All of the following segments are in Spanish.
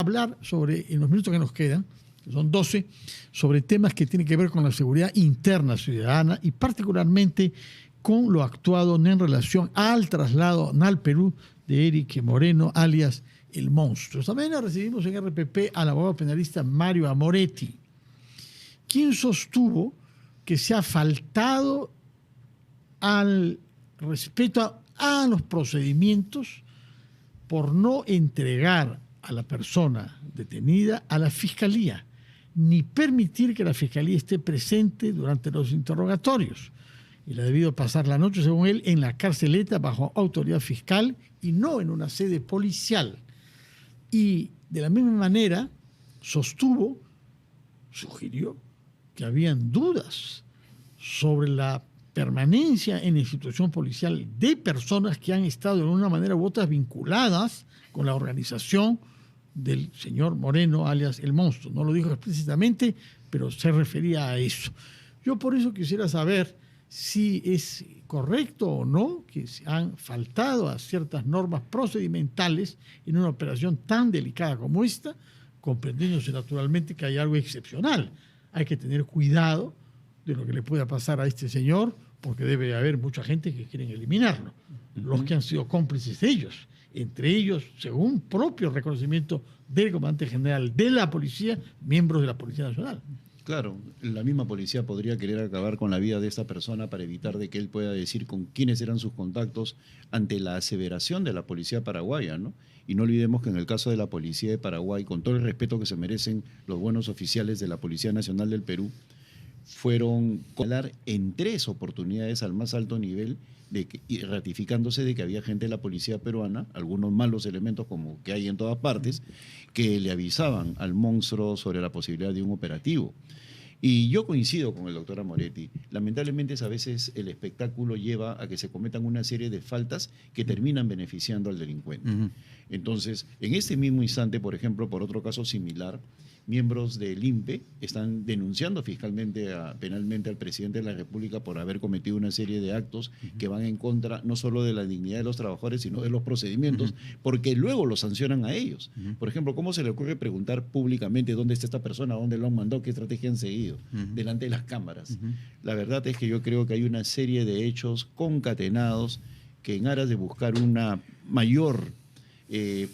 hablar sobre, en los minutos que nos quedan, que son 12, sobre temas que tienen que ver con la seguridad interna ciudadana y particularmente con lo actuado en relación al traslado al Perú de Eric Moreno, alias El Monstruo. También recibimos en RPP al abogado penalista Mario Amoretti, quien sostuvo que se ha faltado al respeto a los procedimientos por no entregar a la persona detenida a la Fiscalía, ni permitir que la Fiscalía esté presente durante los interrogatorios. Él ha debido pasar la noche, según él, en la carceleta bajo autoridad fiscal y no en una sede policial. Y de la misma manera sugirió que habían dudas sobre la permanencia en la institución policial de personas que han estado de una manera u otra vinculadas con la organización del señor Moreno, alias El Monstruo. No lo dijo explícitamente, pero se refería a eso. Yo por eso quisiera saber si es correcto o no que se han faltado a ciertas normas procedimentales en una operación tan delicada como esta, comprendiéndose naturalmente que hay algo excepcional. Hay que tener cuidado de lo que le pueda pasar a este señor, porque debe haber mucha gente que quieren eliminarlo, los que han sido cómplices de ellos, entre ellos, según propio reconocimiento del comandante general de la policía, miembros de la Policía Nacional. Claro, la misma policía podría querer acabar con la vida de esta persona para evitar de que él pueda decir con quiénes eran sus contactos ante la aseveración de la policía paraguaya, ¿no? Y no olvidemos que en el caso de la policía de Paraguay, con todo el respeto que se merecen los buenos oficiales de la Policía Nacional del Perú, fueron hablar en 3 oportunidades al más alto nivel y ratificándose de que había gente de la policía peruana, algunos malos elementos como que hay en todas partes, que le avisaban al monstruo sobre la posibilidad de un operativo. Y yo coincido con el doctor Amoretti. Lamentablemente a veces el espectáculo lleva a que se cometan una serie de faltas que terminan beneficiando al delincuente. Entonces, en este mismo instante, por ejemplo, por otro caso similar, miembros del INPE están denunciando penalmente al presidente de la República por haber cometido una serie de actos que van en contra no solo de la dignidad de los trabajadores, sino de los procedimientos, porque luego los sancionan a ellos. Por ejemplo, ¿cómo se le ocurre preguntar públicamente dónde está esta persona, dónde lo han mandado, qué estrategia han seguido, delante de las cámaras? La verdad es que yo creo que hay una serie de hechos concatenados que en aras de buscar una mayor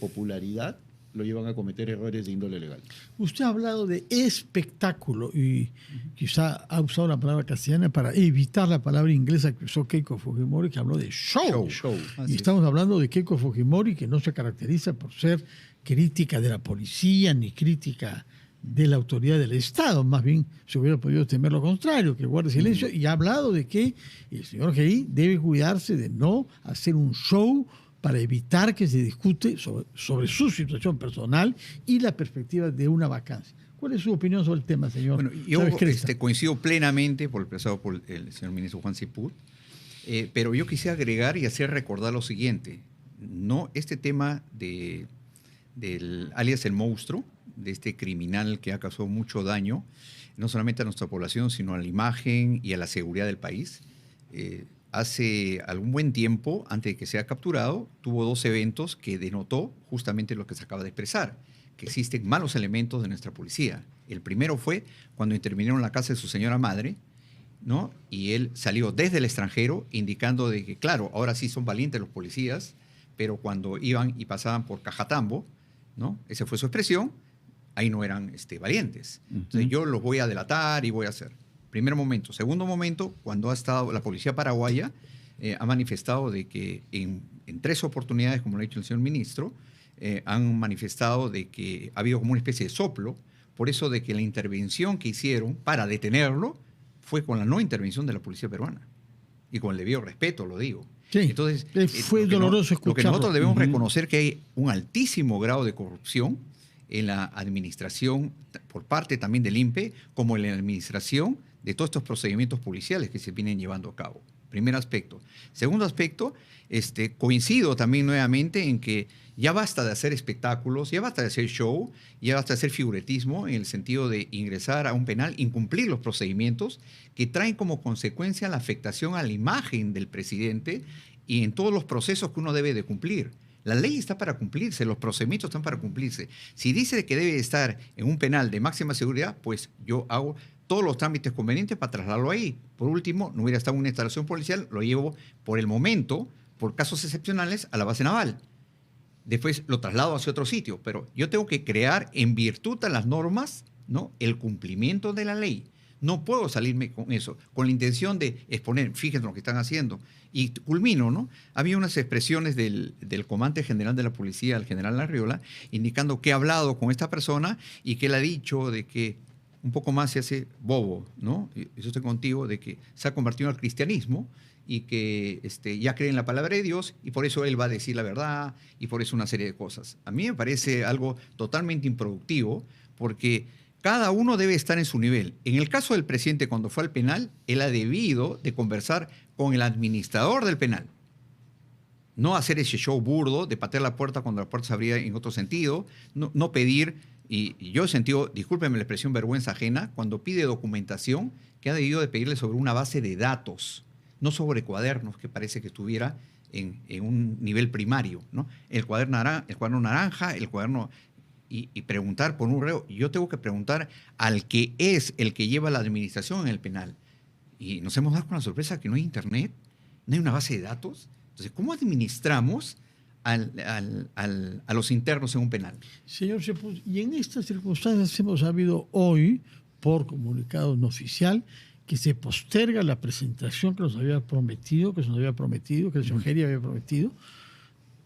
popularidad lo llevan a cometer errores de índole legal. Usted ha hablado de espectáculo y quizá ha usado la palabra castellana para evitar la palabra inglesa que usó Keiko Fujimori, que habló de show. Y estamos hablando de Keiko Fujimori, que no se caracteriza por ser crítica de la policía ni crítica de la autoridad del Estado. Más bien se hubiera podido temer lo contrario, que guarde silencio. Y ha hablado de que el señor Gei debe cuidarse de no hacer un show para evitar que se discute sobre su situación personal y la perspectiva de una vacancia. ¿Cuál es su opinión sobre el tema, señor? Bueno, yo coincido plenamente por expresado por el señor ministro Juan Sipur, pero yo quisiera agregar y hacer recordar lo siguiente. No, este tema del alias El Monstruo, de este criminal que ha causado mucho daño, no solamente a nuestra población, sino a la imagen y a la seguridad del país. Hace algún buen tiempo, antes de que sea capturado, tuvo 2 eventos que denotó justamente lo que se acaba de expresar, que existen malos elementos de nuestra policía. El primero fue cuando intervinieron en la casa de su señora madre, ¿no? Y él salió desde el extranjero indicando de que, claro, ahora sí son valientes los policías, pero cuando iban y pasaban por Cajatambo, ¿no? Esa fue su expresión, ahí no eran valientes. Entonces yo los voy a delatar y voy a hacer. Primer momento. Segundo momento, cuando ha estado la policía paraguaya, ha manifestado de que en 3 oportunidades, como lo ha dicho el señor ministro, han manifestado de que ha habido como una especie de soplo, por eso de que la intervención que hicieron para detenerlo fue con la no intervención de la policía peruana. Y con el debido respeto, lo digo. Sí, entonces, fue doloroso escucharlo. Lo que nosotros debemos reconocer que hay un altísimo grado de corrupción en la administración, por parte también del INPE, como en la administración de todos estos procedimientos policiales que se vienen llevando a cabo. Primer aspecto. Segundo aspecto, coincido también nuevamente en que ya basta de hacer espectáculos, ya basta de hacer show, ya basta de hacer figuretismo en el sentido de ingresar a un penal, incumplir los procedimientos que traen como consecuencia la afectación a la imagen del presidente y en todos los procesos que uno debe de cumplir. La ley está para cumplirse, los procedimientos están para cumplirse. Si dice que debe estar en un penal de máxima seguridad, pues yo hago todos los trámites convenientes para trasladarlo ahí. Por último, no hubiera estado en una instalación policial, lo llevo por el momento, por casos excepcionales, a la base naval. Después lo traslado hacia otro sitio, pero yo tengo que crear en virtud de las normas, ¿no?, el cumplimiento de la ley. No puedo salirme con eso, con la intención de exponer, fíjense lo que están haciendo. Y culmino, ¿no? Había unas expresiones del comandante general de la policía, el general Larriola, indicando que ha hablado con esta persona y que él ha dicho de que un poco más se hace bobo, ¿no? Y eso estoy contigo, de que se ha convertido al cristianismo y que ya cree en la palabra de Dios y por eso él va a decir la verdad y por eso una serie de cosas. A mí me parece algo totalmente improductivo porque cada uno debe estar en su nivel. En el caso del presidente, cuando fue al penal, él ha debido de conversar con el administrador del penal. No hacer ese show burdo de patear la puerta cuando la puerta se abría en otro sentido, no pedir, y yo he sentido, discúlpenme la expresión, vergüenza ajena, cuando pide documentación que ha debido de pedirle sobre una base de datos, no sobre cuadernos, que parece que estuviera en un nivel primario, ¿no? El cuaderno naranja, el cuaderno... Y preguntar por un reo. Yo tengo que preguntar al que es el que lleva la administración en el penal. Y nos hemos dado con la sorpresa que no hay internet, no hay una base de datos. Entonces, ¿cómo administramos a los internos en un penal? Señor Chepuz, y en estas circunstancias hemos sabido hoy, por comunicado no oficial, que se posterga la presentación que nos había prometido, que el señor Geri había prometido,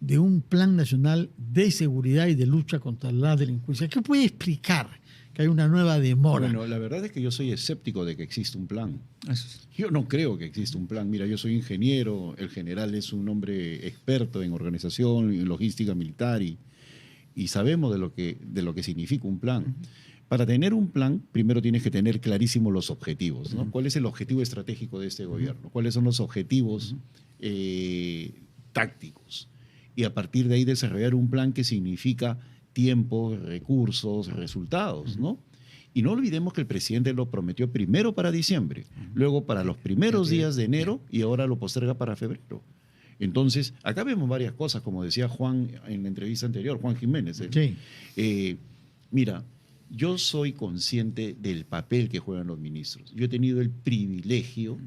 de un plan nacional de seguridad y de lucha contra la delincuencia. ¿Qué puede explicar que hay una nueva demora? Bueno, la verdad es que yo soy escéptico de que exista un plan. Yo no creo que exista un plan. Mira, yo soy ingeniero, el general es un hombre experto en organización, en logística militar y sabemos de lo que significa un plan. Para tener un plan, primero tienes que tener clarísimos los objetivos, ¿no? ¿Cuál es el objetivo estratégico de este gobierno? ¿Cuáles son los objetivos tácticos? Y a partir de ahí desarrollar un plan que significa tiempo, recursos, resultados, ¿no? Y no olvidemos que el presidente lo prometió primero para diciembre, luego para los primeros días de enero y ahora lo posterga para febrero. Entonces, acá vemos varias cosas, como decía Juan en la entrevista anterior, Juan Jiménez. Sí. Mira, yo soy consciente del papel que juegan los ministros. Yo he tenido el privilegio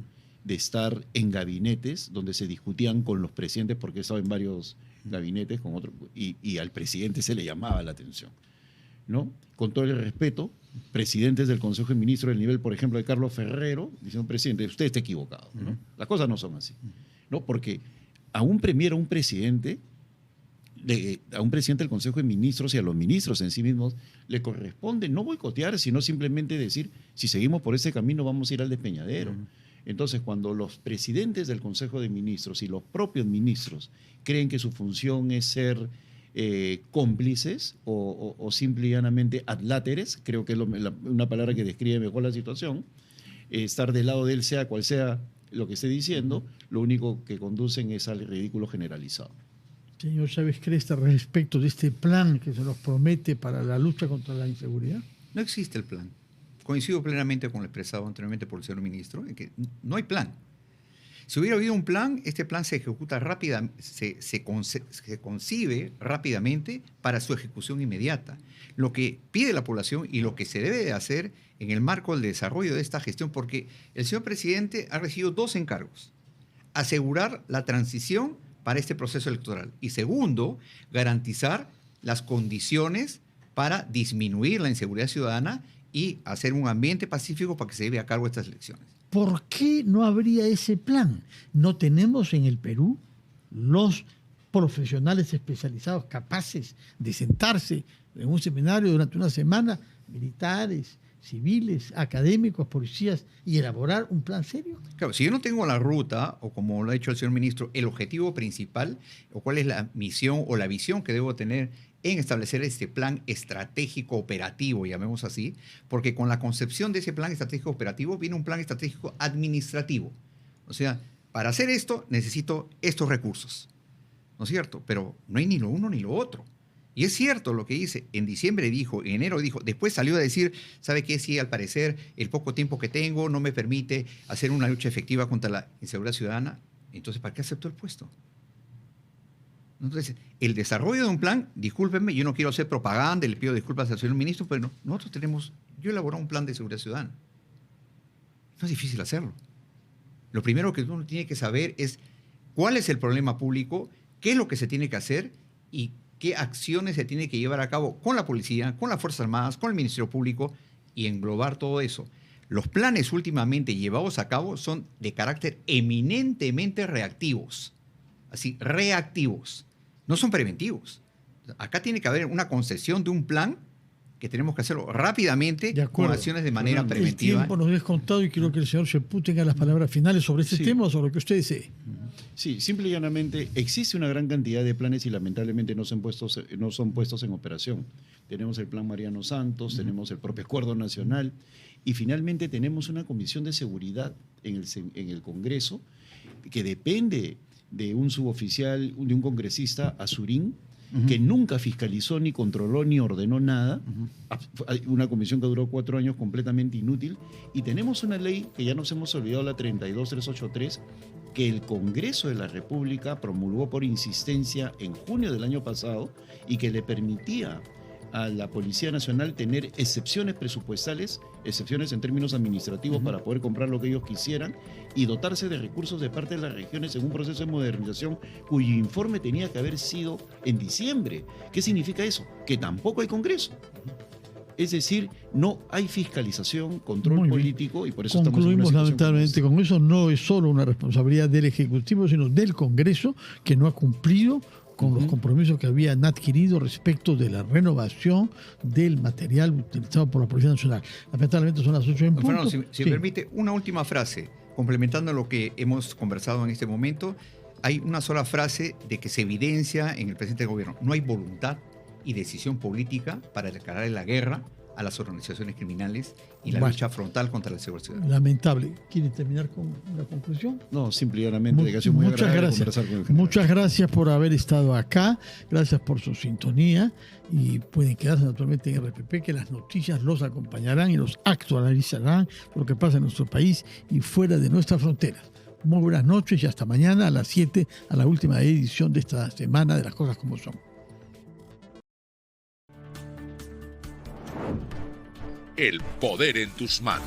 de estar en gabinetes donde se discutían con los presidentes, porque he estado en varios gabinetes con otros, y al presidente se le llamaba la atención, ¿no? Con todo el respeto, presidentes del Consejo de Ministros del nivel, por ejemplo, de Carlos Ferrero, diciendo, presidente, usted está equivocado, ¿no? Las cosas no son así, ¿no? Porque a un premier, a un presidente del Consejo de Ministros y a los ministros en sí mismos le corresponde no boicotear, sino simplemente decir, si seguimos por ese camino vamos a ir al despeñadero. Entonces, cuando los presidentes del Consejo de Ministros y los propios ministros creen que su función es ser cómplices o simple y llanamente adláteres, creo que es una palabra que describe mejor la situación, estar del lado de él, sea cual sea lo que esté diciendo, lo único que conducen es al ridículo generalizado. Señor Chávez Cresta, respecto de este plan que se nos promete para la lucha contra la inseguridad. No existe el plan. Coincido plenamente con lo expresado anteriormente por el señor ministro, en que no hay plan. Si hubiera habido un plan, este plan se ejecuta rápidamente, se concibe rápidamente para su ejecución inmediata. Lo que pide la población y lo que se debe de hacer en el marco del desarrollo de esta gestión, porque el señor presidente ha recibido dos encargos: asegurar la transición para este proceso electoral y segundo, garantizar las condiciones para disminuir la inseguridad ciudadana y hacer un ambiente pacífico para que se lleve a cabo estas elecciones. ¿Por qué no habría ese plan? ¿No tenemos en el Perú los profesionales especializados capaces de sentarse en un seminario durante una semana, militares, civiles, académicos, policías, y elaborar un plan serio? Claro, si yo no tengo la ruta, o como lo ha dicho el señor ministro, el objetivo principal, o cuál es la misión o la visión que debo tener en establecer este plan estratégico operativo, llamemos así, porque con la concepción de ese plan estratégico operativo viene un plan estratégico administrativo. O sea, para hacer esto necesito estos recursos, ¿no es cierto? Pero no hay ni lo uno ni lo otro. Y es cierto lo que dice, en diciembre dijo, en enero dijo, después salió a decir, ¿sabe qué? Sí, al parecer el poco tiempo que tengo no me permite hacer una lucha efectiva contra la inseguridad ciudadana. Entonces, ¿para qué aceptó el puesto? Entonces, el desarrollo de un plan, discúlpenme, yo no quiero hacer propaganda, le pido disculpas al señor ministro, pero yo he elaborado un plan de seguridad ciudadana. No es difícil hacerlo. Lo primero que uno tiene que saber es cuál es el problema público, qué es lo que se tiene que hacer y qué acciones se tiene que llevar a cabo con la policía, con las Fuerzas Armadas, con el Ministerio Público y englobar todo eso. Los planes últimamente llevados a cabo son de carácter eminentemente reactivos. Así, reactivos. No son preventivos. Acá tiene que haber una concesión de un plan que tenemos que hacerlo rápidamente con acciones de manera preventiva. El tiempo nos es contado y quiero que el señor Cheput tenga las palabras finales sobre este tema o sobre lo que usted desee. Sí, simple y llanamente existe una gran cantidad de planes y lamentablemente no son puestos en operación. Tenemos el Plan Mariano Santos, tenemos el propio Acuerdo Nacional y finalmente tenemos una Comisión de Seguridad en el Congreso que depende de un suboficial, de un congresista, Azurín, que nunca fiscalizó, ni controló, ni ordenó nada. Una comisión que duró 4 años completamente inútil. Y tenemos una ley que ya nos hemos olvidado, la 32383, que el Congreso de la República promulgó por insistencia en junio del año pasado y que le permitía a la Policía Nacional tener excepciones presupuestales, excepciones en términos administrativos para poder comprar lo que ellos quisieran y dotarse de recursos de parte de las regiones en un proceso de modernización cuyo informe tenía que haber sido en diciembre. ¿Qué significa eso? Que tampoco hay Congreso. Es decir, no hay fiscalización, control político y por eso concluimos estamos en una lamentablemente con eso. No es solo una responsabilidad del Ejecutivo, sino del Congreso, que no ha cumplido con los compromisos que habían adquirido respecto de la renovación del material utilizado por la Policía Nacional. Lamentablemente son las 8 en punto. Fernando, si me permite, una última frase, complementando lo que hemos conversado en este momento. Hay una sola frase de que se evidencia en el presidente del gobierno. No hay voluntad y decisión política para declarar la guerra a las organizaciones criminales y la lucha frontal contra la seguridad ciudadana. Lamentable. ¿Quiere terminar con una conclusión? No, simplemente de que ha sido muy agradable conversar con el general. Muchas gracias por haber estado acá, gracias por su sintonía y pueden quedarse naturalmente en RPP, que las noticias los acompañarán y los actualizarán por lo que pasa en nuestro país y fuera de nuestras fronteras. Muy buenas noches y hasta mañana a las 7, a la última edición de esta semana de Las Cosas Como Son. El poder en tus manos.